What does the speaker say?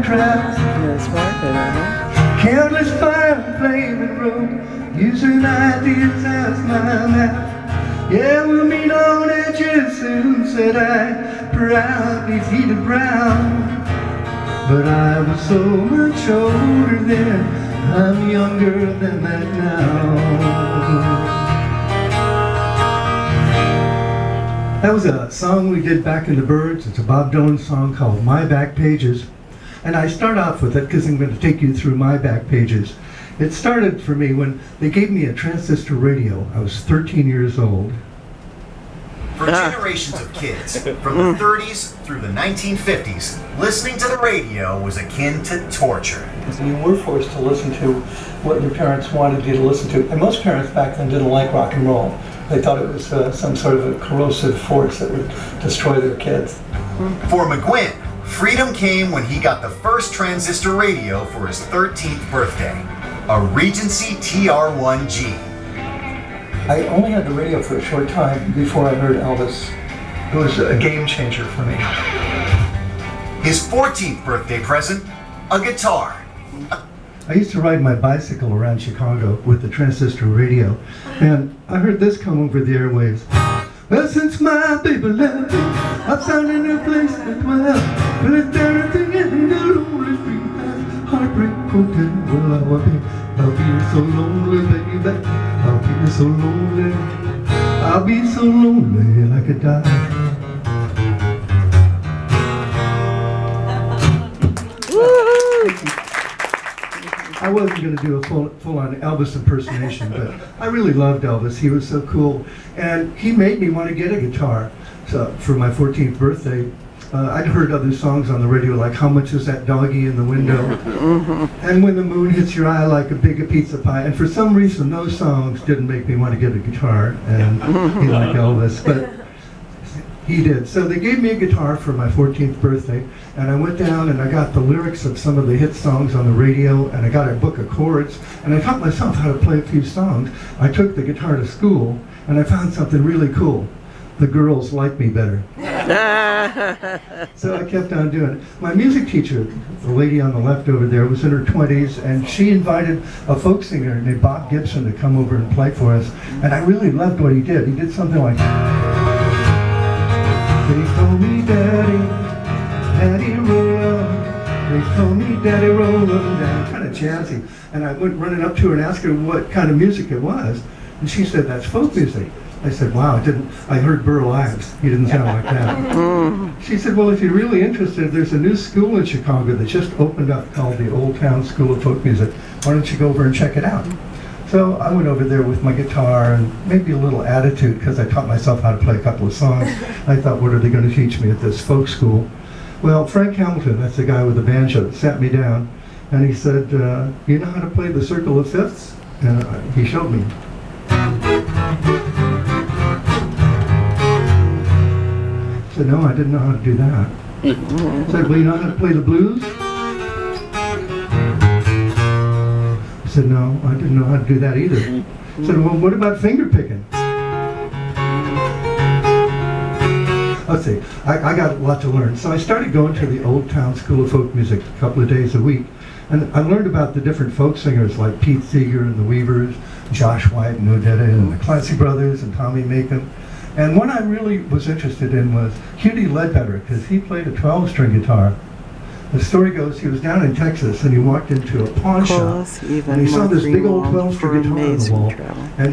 crowds. That's right. Countless fire flaming road, using ideas as my map. Yeah, we'll meet on edges soon, said I, proudly seated brown. But I was so much older then, I'm younger than that now. That was a song we did back in the Byrds. It's a Bob Dylan song called My Back Pages. And I start off with it because I'm going to take you through my back pages. It started for me when they gave me a transistor radio. I was 13 years old. For generations of kids, from the 30s through the 1950s, listening to the radio was akin to torture. You were forced to listen to what your parents wanted you to listen to. And most parents back then didn't like rock and roll. They thought it was some sort of a corrosive force that would destroy their kids. For McGuinn, freedom came when he got the first transistor radio for his 13th birthday, a Regency TR1G. I only had the radio for a short time before I heard Elvis. It was a game changer for me. His 14th birthday present, a guitar. I used to ride my bicycle around Chicago with the transistor radio, and I heard this come over the airwaves. Well, since my baby left me, I've found a new place to dwell. Well, it's everything in the lonely street path, Heartbreak Hotel. Well, I'll be so lonely, baby. I'll be so lonely. I'll be so lonely I could die. I wasn't going to do a full-on Elvis impersonation, but I really loved Elvis. He was so cool. And he made me want to get a guitar. So for my 14th birthday, I'd heard other songs on the radio, like How Much Is That Doggy in the Window? And When the Moon Hits Your Eye Like a Big Pizza Pie. And for some reason, those songs didn't make me want to get a guitar. And he liked Elvis, but he did. So they gave me a guitar for my 14th birthday, and I went down and I got the lyrics of some of the hit songs on the radio, and I got a book of chords, and I taught myself how to play a few songs. I took the guitar to school, and I found something really cool. The girls like me better. So I kept on doing it. My music teacher, the lady on the left over there, was in her 20s, and she invited a folk singer named Bob Gibson to come over and play for us, and I really loved what he did. He did something like, they call me Daddy, Daddy roll on. They call me Daddy roll on down. Kind of jazzy. And I went running up to her and asked her what kind of music it was. And she said, that's folk music. I said, wow, I heard Burl Ives. He didn't sound like that. She said, well, if you're really interested, there's a new school in Chicago that just opened up called the Old Town School of Folk Music. Why don't you go over and check it out? So I went over there with my guitar and maybe a little attitude because I taught myself how to play a couple of songs. I thought, what are they going to teach me at this folk school? Well, Frank Hamilton, that's the guy with the banjo, sat me down and he said, you know how to play the circle of fifths? And he showed me. I said, no, I didn't know how to do that. I said, well, you know how to play the blues? I said, no, I didn't know how to do that either. I said, well, what about finger picking? Let's see, I got a lot to learn. So I started going to the Old Town School of Folk Music a couple of days a week. And I learned about the different folk singers like Pete Seeger and the Weavers, Josh White and Odetta and the Clancy Brothers and Tommy Macon. And one I really was interested in was Hughie Ledbetter, because he played a 12-string guitar. The story goes, he was down in Texas and he walked into a pawn shop and he saw this big old 12-string guitar on the wall. And